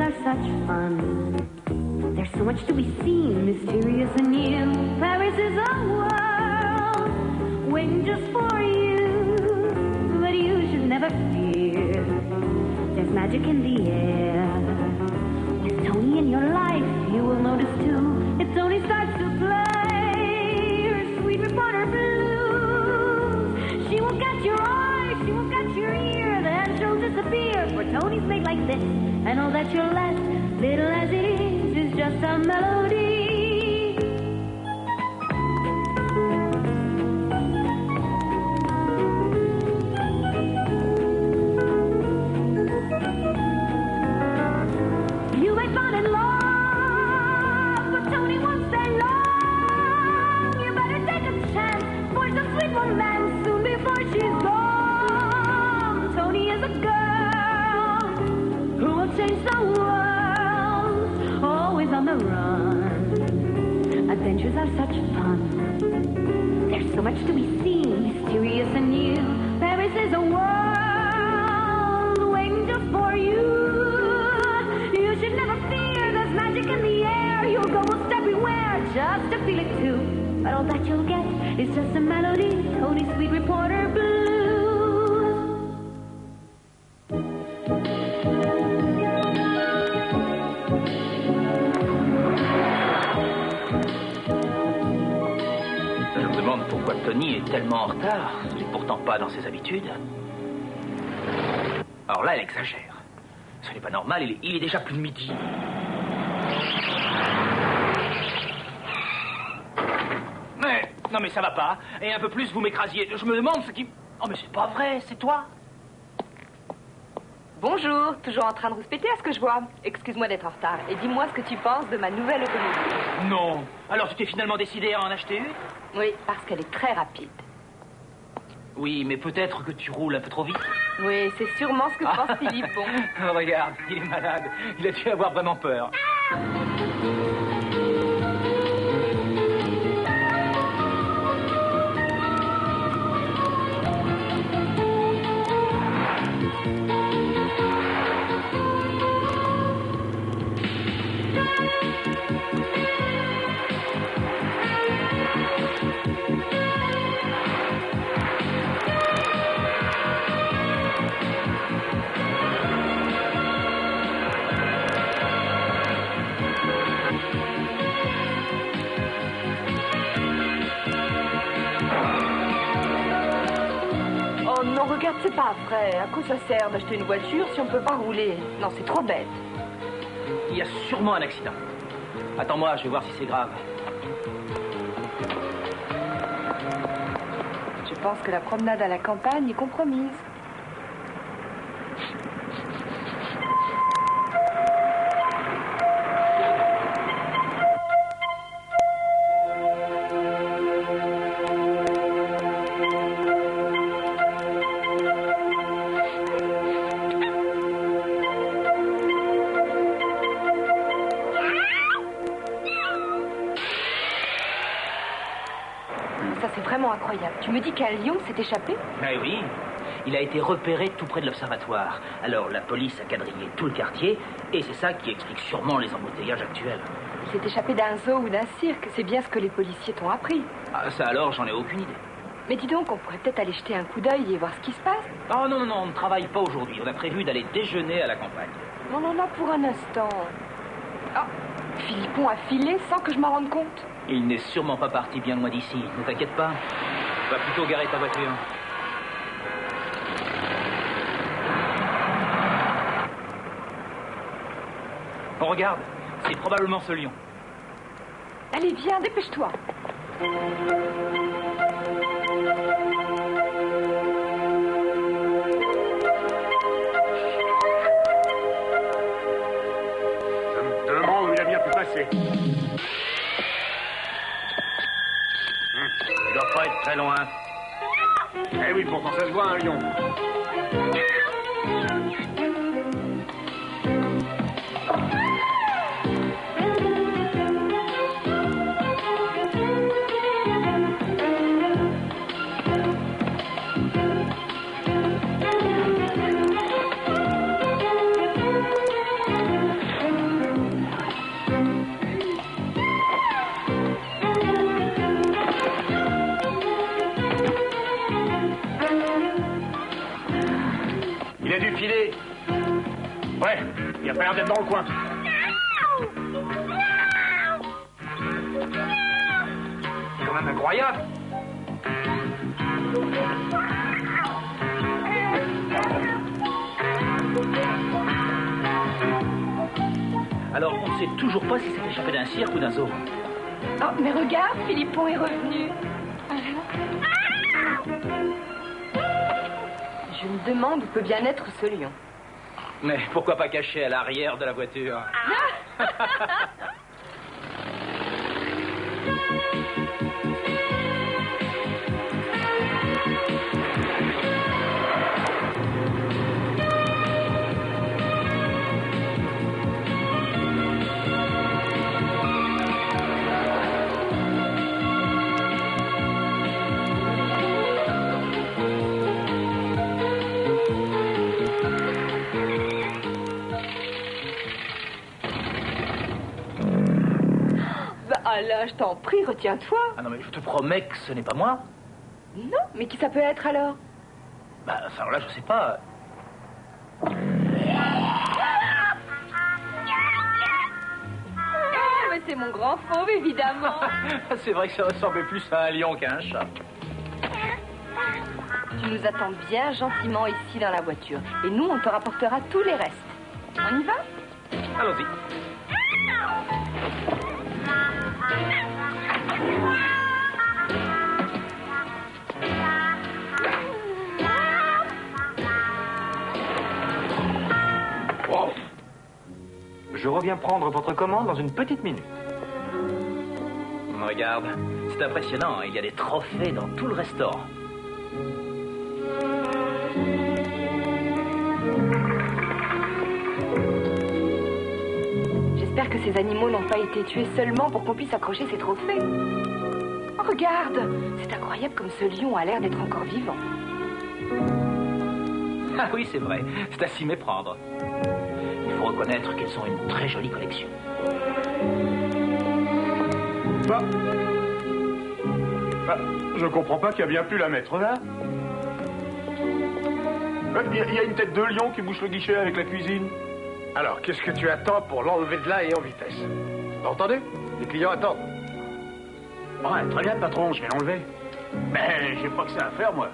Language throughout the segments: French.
are such fun. There's so much to be seen, mysterious and new. Paris is a world waiting just for you. But you should never fear. There's magic in the air. With Tony in your life, you will notice too. If Tony starts to play her sweet reporter blues, she will catch your eye, she will catch your ear, then she'll disappear. For Tony's made like this, and all that you're left, little as it is just a melody. You may fall in love, but Tony won't stay long. You better take a chance for some sweet romance soon before she's gone. Tony is a girl who will change the world, always on the run. Adventures are such fun. There's so much to be seen, mysterious and new. Paris is a world waiting just for you. You should never fear, there's magic in the air. You'll go most everywhere just to feel it too. But all that you'll get is just a melody, Tony's sweet reporter blues. Je me demande pourquoi Tony est tellement en retard. Ce n'est pourtant pas dans ses habitudes. Alors là, elle exagère. Ce n'est pas normal, il est déjà plus de midi. Non mais ça va pas. Et un peu plus, vous m'écrasiez. Je me demande ce qui... Oh mais c'est pas vrai, c'est toi. Bonjour, toujours en train de rouspéter à ce que je vois. Excuse-moi d'être en retard. Et dis-moi ce que tu penses de ma nouvelle automobile. Non. Alors tu t'es finalement décidé à en acheter une? Oui, parce qu'elle est très rapide. Oui, mais peut-être que tu roules un peu trop vite. Oui, c'est sûrement ce que pense Philippe. Bon. Oh, regarde, il est malade. Il a dû avoir vraiment peur. Non, regarde, c'est pas vrai. À quoi ça sert d'acheter une voiture si on peut pas rouler? Non, c'est trop bête. Il y a sûrement un accident. Attends-moi, je vais voir si c'est grave. Je pense que la promenade à la campagne est compromise. Ça, c'est vraiment incroyable. Tu me dis qu'un lion s'est échappé? Eh oui, il a été repéré tout près de l'observatoire. Alors la police a quadrillé tout le quartier et c'est ça qui explique sûrement les embouteillages actuels. Il s'est échappé d'un zoo ou d'un cirque. C'est bien ce que les policiers t'ont appris. Ah, ça alors, j'en ai aucune idée. Mais dis donc, on pourrait peut-être aller jeter un coup d'œil et voir ce qui se passe. Oh non, on ne travaille pas aujourd'hui. On a prévu d'aller déjeuner à la campagne. Non, là, pour un instant. Oh, Philippon a filé sans que je m'en rende compte. Il n'est sûrement pas parti bien loin d'ici. Ne t'inquiète pas. Va plutôt garer ta voiture. Oh, regarde, c'est probablement ce lion. Allez, viens, dépêche-toi. Je me demande où il a bien pu passer. Il doit pas être très loin. Eh oui, pourtant ça se voit, un lion. pas l'air d'être dans le coin. C'est quand même incroyable. Alors, on ne sait toujours pas si c'est échappé d'un cirque ou d'un zoo. Oh, mais regarde, Philippon est revenu. Je me demande où peut bien être ce lion. Mais pourquoi pas caché à l'arrière de la voiture? Alain, je t'en prie, retiens-toi. Ah non, mais je te promets que ce n'est pas moi. Non, mais qui ça peut être alors? Bah, alors là, je sais pas. Oh, mais c'est mon grand fauve, évidemment. C'est vrai que ça ressemblait plus à un lion qu'à un chat. Tu nous attends bien gentiment ici dans la voiture. Et nous, on te rapportera tous les restes. On y va? Allons-y. Wow. Je reviens prendre votre commande dans une petite minute. Regarde, c'est impressionnant. Il y a des trophées dans tout le restaurant. J'espère que ces animaux n'ont pas été tués seulement pour qu'on puisse accrocher ces trophées. Oh, regarde, c'est incroyable comme ce lion a l'air d'être encore vivant. Ah oui, c'est vrai. C'est à s'y méprendre. Il faut reconnaître qu'ils ont une très jolie collection. Je comprends pas qu'il a bien pu la mettre là. Il y a une tête de lion qui bouche le guichet avec la cuisine. Alors, qu'est-ce que tu attends pour l'enlever de là et en vitesse? T'as entendu? Les clients attendent. Ouais, très bien, patron, je vais l'enlever. Mais j'ai pas que ça à faire, moi.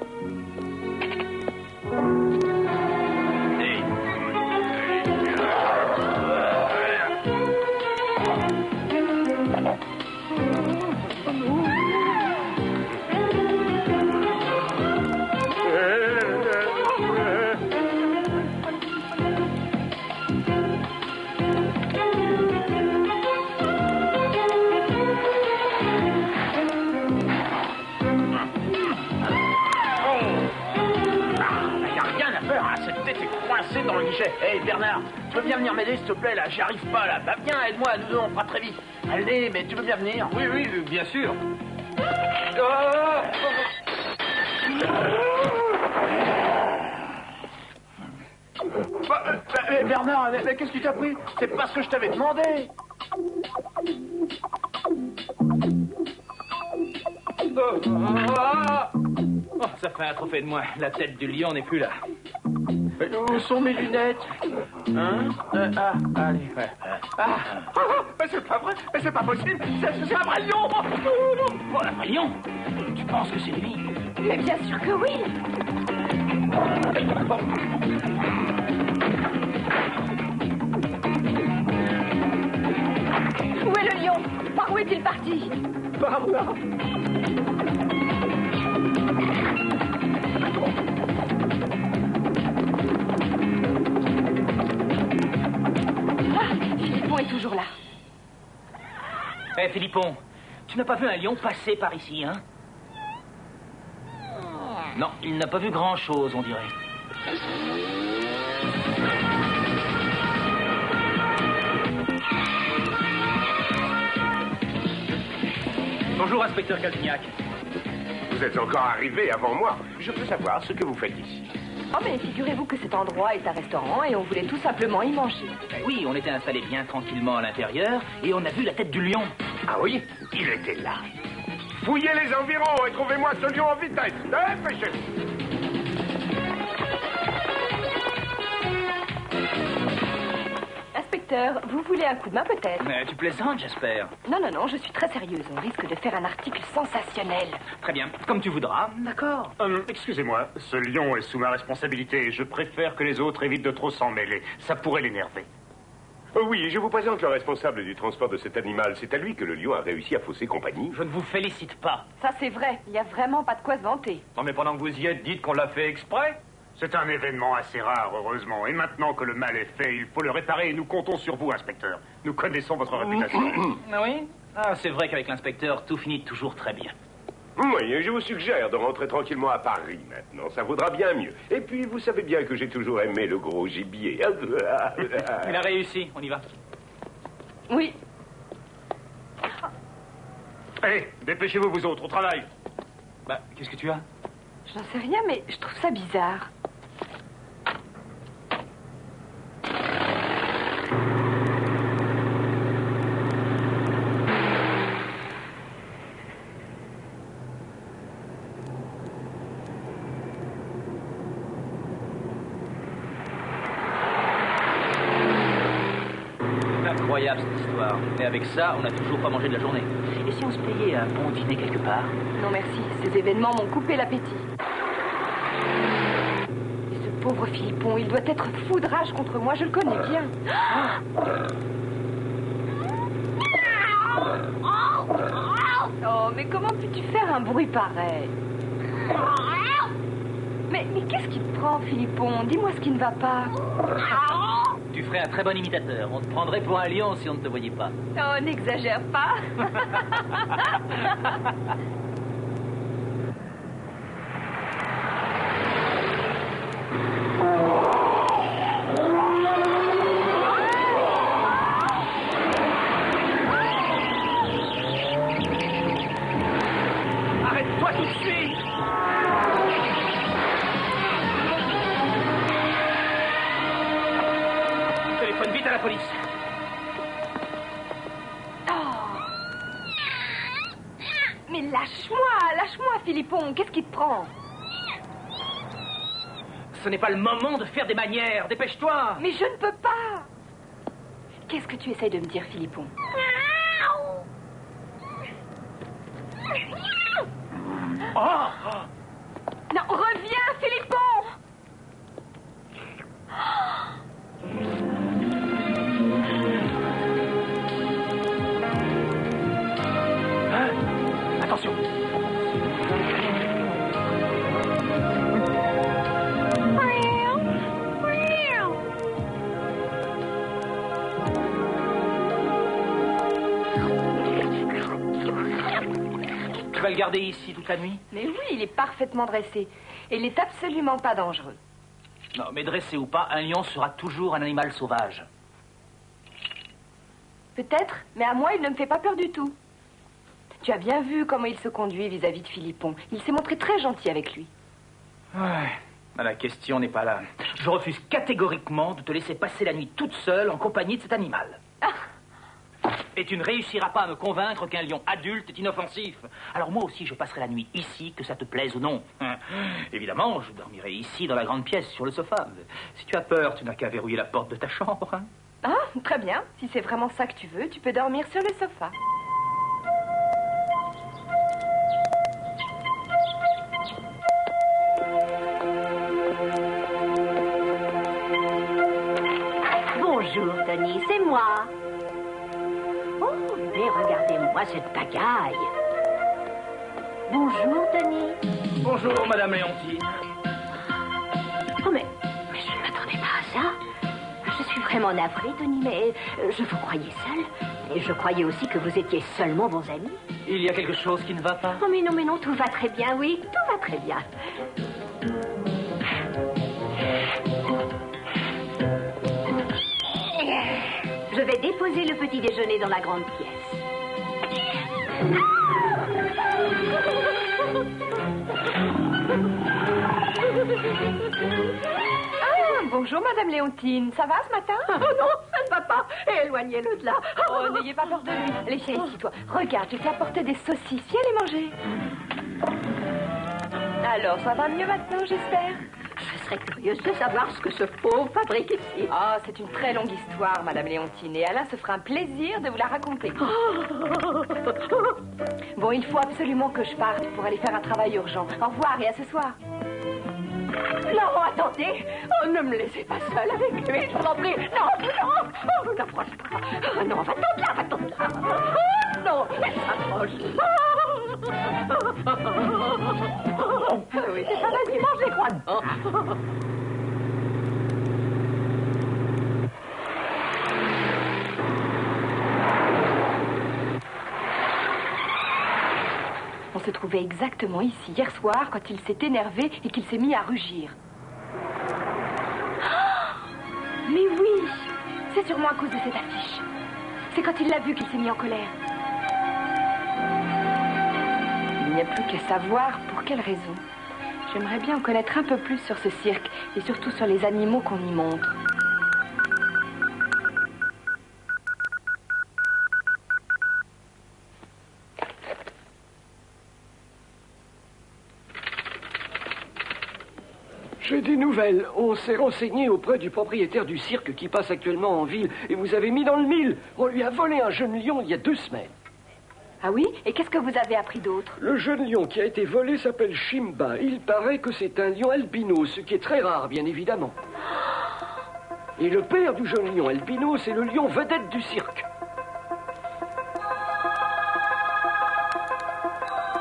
Dans le guichet. Hé, Bernard, tu veux bien venir m'aider, s'il te plaît, là? J'y arrive pas, là. Bah, viens, aide-moi, nous deux, on fera très vite. Allez, mais tu veux bien venir? Oui, oui, bien sûr. Bernard, mais qu'est-ce qui t'a pris? C'est pas ce que je t'avais demandé. Oh, ça fait un trophée de moins. La tête du lion n'est plus là. Où sont mes lunettes? Hein? Allez. Ouais. Mais c'est pas vrai, mais c'est pas possible. C'est un vrai lion. Oh, un vrai lion? Tu penses que c'est lui? Mais bien sûr que oui. Où est le lion? Par où est-il parti? Par là. Philippon est toujours là. Hé, Philippon, tu n'as pas vu un lion passer par ici, hein? Non, il n'a pas vu grand-chose, on dirait. Bonjour, inspecteur Calvignac. Vous êtes encore arrivé avant moi. Je peux savoir ce que vous faites ici. Oh, mais figurez-vous que cet endroit est un restaurant et on voulait tout simplement y manger. Ben oui, on était installés bien tranquillement à l'intérieur et on a vu la tête du lion. Ah oui? Il était là. Fouillez les environs et trouvez-moi ce lion en vitesse. Dépêchez-vous. inspecteur. Vous voulez un coup de main, peut-être? Mais tu plaisantes, j'espère. Non, non, non, je suis très sérieuse. On risque de faire un article sensationnel. Très bien, comme tu voudras. D'accord. Excusez-moi, ce lion est sous ma responsabilité et je préfère que les autres évitent de trop s'en mêler. Ça pourrait l'énerver. Oui, je vous présente le responsable du transport de cet animal. C'est à lui que le lion a réussi à fausser compagnie. Je ne vous félicite pas. Ça, c'est vrai. Il n'y a vraiment pas de quoi se vanter. Non, mais pendant que vous y êtes, dites qu'on l'a fait exprès. C'est un événement assez rare, heureusement. Et maintenant que le mal est fait, il faut le réparer et nous comptons sur vous, inspecteur. Nous connaissons votre réputation. Ah oui? Ah, c'est vrai qu'avec l'inspecteur, tout finit toujours très bien. Oui, je vous suggère de rentrer tranquillement à Paris maintenant. Ça vaudra bien mieux. Et puis, vous savez bien que j'ai toujours aimé le gros gibier. Il a réussi, on y va. Oui. Allez, dépêchez-vous, vous autres, au travail. Bah, qu'est-ce que tu as? Je n'en sais rien, mais je trouve ça bizarre. Incroyable cette histoire. Et avec ça, on n'a toujours pas mangé de la journée. Et si on se payait un bon dîner quelque part? Non, merci. Ces événements m'ont coupé l'appétit. Et ce pauvre Philippon, il doit être fou de rage contre moi, je le connais bien. Oh, mais comment peux-tu faire un bruit pareil? Mais qu'est-ce qui te prend, Philippon? Dis-moi ce qui ne va pas. Tu ferais un très bon imitateur. On te prendrait pour un lion si on ne te voyait pas. Oh, n'exagère pas. Arrête-toi tout de suite! Téléphone vite à la police. Mais lâche-moi, lâche-moi, Philippon. Qu'est-ce qui te prend? Ce n'est pas le moment de faire des manières. Dépêche-toi. Mais je ne peux pas. Qu'est-ce que tu essayes de me dire, Philippon? Oh! Non, reviens, Philippon! Attention. Tu vas le garder ici toute la nuit? Mais oui, il est parfaitement dressé. Et il n'est absolument pas dangereux. Non, mais dressé ou pas, un lion sera toujours un animal sauvage. Peut-être, mais à moi, il ne me fait pas peur du tout. Tu as bien vu comment il se conduit vis-à-vis de Philippon. Il s'est montré très gentil avec lui. Ouais, mais la question n'est pas là. Je refuse catégoriquement de te laisser passer la nuit toute seule en compagnie de cet animal. Et tu ne réussiras pas à me convaincre qu'un lion adulte est inoffensif. Alors moi aussi, je passerai la nuit ici, que ça te plaise ou non. Évidemment, je dormirai ici, dans la grande pièce, sur le sofa. Si tu as peur, tu n'as qu'à verrouiller la porte de ta chambre. Hein. Ah, très bien. Si c'est vraiment ça que tu veux, tu peux dormir sur le sofa. Bonjour, Tony, c'est moi. Oh, mais regardez-moi cette pagaille. Bonjour, Tony. Bonjour, Madame Léontine. Oh, mais je ne m'attendais pas à ça. Je suis vraiment navrée, Tony, mais je vous croyais seul. Et je croyais aussi que vous étiez seulement bons amis. Il y a quelque chose qui ne va pas? Oh, mais non, tout va très bien, oui, tout va très bien. Je vais déposer le petit déjeuner dans la grande pièce. Ah, bonjour, Madame Léontine. Ça va ce matin? Oh non, ça ne va pas. Éloignez-le de là. Oh, n'ayez pas peur de lui. Allez, viens ici, toi. Regarde, je t'ai apporté des saucisses. Viens les manger. Alors, ça va mieux maintenant, j'espère? Je serais curieuse de savoir ce que ce pauvre fabrique ici. Ah, c'est une très longue histoire, Madame Léontine, et Alain se fera un plaisir de vous la raconter. Bon, il faut absolument que je parte pour aller faire un travail urgent. Au revoir et à ce soir. Non, attendez. Oh, ne me laissez pas seule avec lui, je vous en prie. Non, non. Oh, n'approche pas. Oh, non, va-t'en de là, va-t'en de là. Oh, non, elle s'approche. Oui, c'est ça, vas-y, mange les croix. On se trouvait exactement ici hier soir quand il s'est énervé et qu'il s'est mis à rugir. Oh, mais oui, c'est sûrement à cause de cette affiche. C'est quand il l'a vu qu'il s'est mis en colère. Il n'y a plus qu'à savoir pour quelle raison. J'aimerais bien en connaître un peu plus sur ce cirque et surtout sur les animaux qu'on y montre. J'ai des nouvelles. On s'est renseigné auprès du propriétaire du cirque qui passe actuellement en ville et vous avez mis dans le mille. On lui a volé un jeune lion il y a 2 semaines. Ah oui? Et qu'est-ce que vous avez appris d'autre? Le jeune lion qui a été volé s'appelle Shimba. Il paraît que c'est un lion albino, ce qui est très rare, bien évidemment. Et le père du jeune lion albino, c'est le lion vedette du cirque.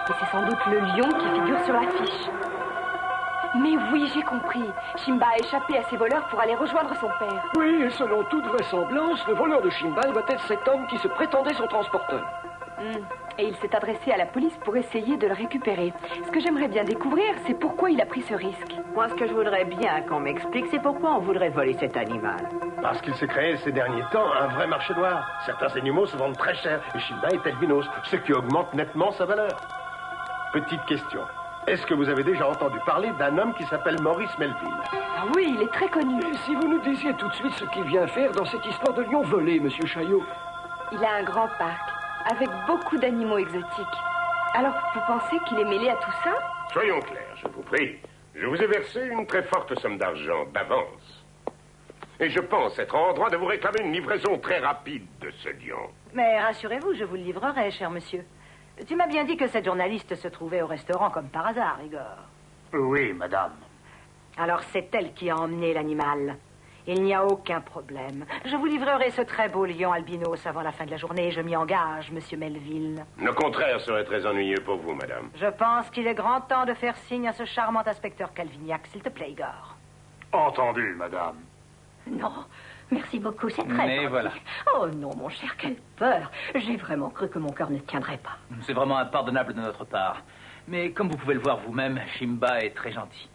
Et c'est sans doute le lion qui figure sur l'affiche. Mais oui, j'ai compris. Shimba a échappé à ses voleurs pour aller rejoindre son père. Oui, et selon toute vraisemblance, le voleur de Shimba doit être cet homme qui se prétendait son transporteur. Et il s'est adressé à la police pour essayer de le récupérer. Ce que j'aimerais bien découvrir, c'est pourquoi il a pris ce risque. Moi, ce que je voudrais bien qu'on m'explique, c'est pourquoi on voudrait voler cet animal. Parce qu'il s'est créé ces derniers temps un vrai marché noir. Certains animaux se vendent très cher et Shimba est albinos, ce qui augmente nettement sa valeur. Petite question. Est-ce que vous avez déjà entendu parler d'un homme qui s'appelle Maurice Melville? Ah oui, il est très connu. Et si vous nous disiez tout de suite ce qu'il vient faire dans cette histoire de lion volé, monsieur Chaillot? Il a un grand parc, avec beaucoup d'animaux exotiques. Alors, vous pensez qu'il est mêlé à tout ça? Soyons clairs, je vous prie. Je vous ai versé une très forte somme d'argent d'avance. Et je pense être en droit de vous réclamer une livraison très rapide de ce lion. Mais rassurez-vous, je vous le livrerai, cher monsieur. Tu m'as bien dit que cette journaliste se trouvait au restaurant comme par hasard, Igor. Oui, madame. Alors c'est elle qui a emmené l'animal. Il n'y a aucun problème. Je vous livrerai ce très beau lion albinos avant la fin de la journée, je m'y engage, monsieur Melville. Le contraire serait très ennuyeux pour vous, madame. Je pense qu'il est grand temps de faire signe à ce charmant inspecteur Calvignac, s'il te plaît, Igor. Entendu, madame. Non, merci beaucoup, c'est très Mais gentil. voilà. Oh non, mon cher, quelle peur. J'ai vraiment cru que mon cœur ne tiendrait pas. C'est vraiment impardonnable de notre part. Mais comme vous pouvez le voir vous-même, Shimba est très gentil.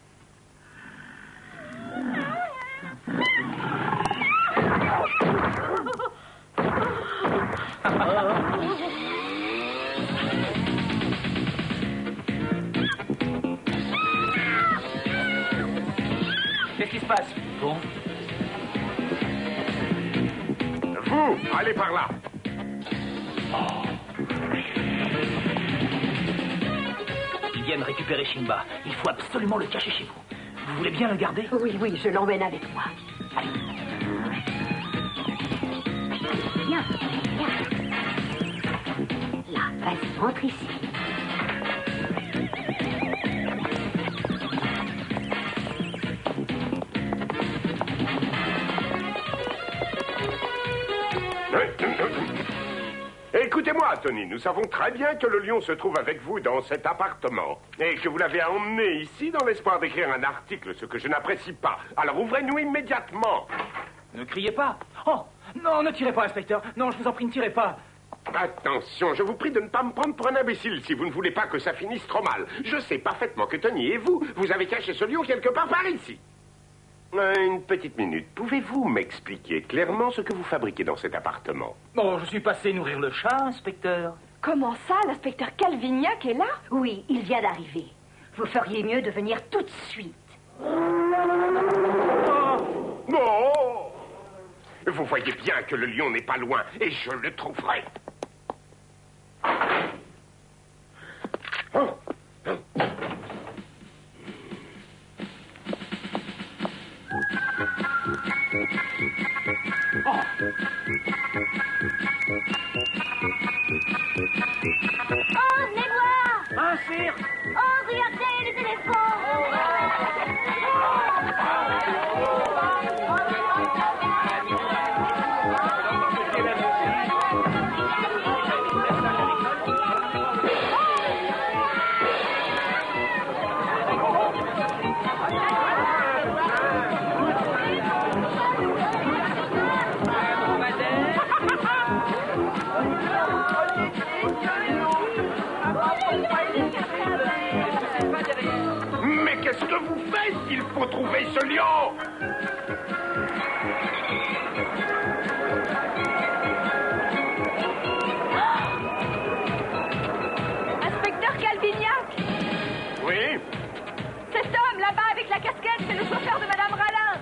Qu'est-ce qui se passe? Bon. Vous, allez par là. Ils viennent récupérer Shimba. Il faut absolument le cacher chez vous. Vous voulez bien le garder? Oui, oui, je l'emmène avec moi. Allez. Viens, viens. Là, vas-y, rentre ici. Écoutez-moi, Tony, nous savons très bien que le lion se trouve avec vous dans cet appartement et que vous l'avez emmené ici dans l'espoir d'écrire un article, ce que je n'apprécie pas. Alors ouvrez-nous immédiatement. Ne criez pas. Oh, non, ne tirez pas, inspecteur. Non, je vous en prie, ne tirez pas. Attention, je vous prie de ne pas me prendre pour un imbécile si vous ne voulez pas que ça finisse trop mal. Je sais parfaitement que Tony et vous avez caché ce lion quelque part par ici. Une petite minute. Pouvez-vous m'expliquer clairement ce que vous fabriquez dans cet appartement? Bon, je suis passé nourrir le chat, inspecteur. Comment ça, l'inspecteur Calvignac est là? Oui, il vient d'arriver. Vous feriez mieux de venir tout de suite. Non! Vous voyez bien que le lion n'est pas loin et je le trouverai. Mais qu'est-ce que vous faites? Il faut trouver ce lion! Inspecteur Calvignac! Oui? Cet homme là-bas avec la casquette, c'est le chauffeur de Madame Ralin.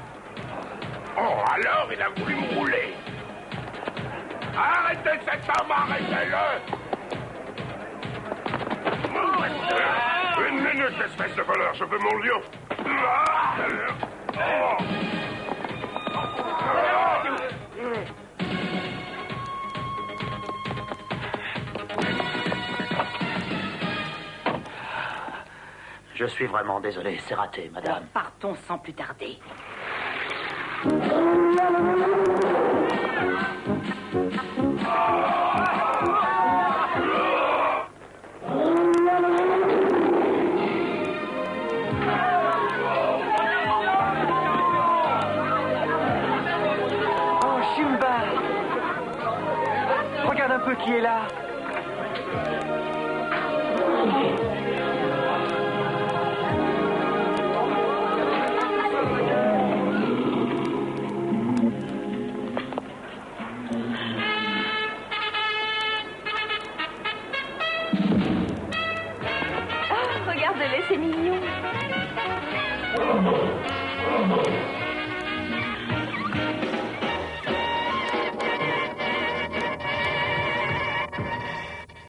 Oh, alors il a voulu me rouler. Arrêtez cet homme, arrêtez-le! Une minute, espèce de voleur, je veux mon lion. Je suis vraiment désolé, c'est raté, madame. Partons sans plus tarder. Oh, Shimba! Regarde un peu qui est là. Regardez-les, c'est mignon.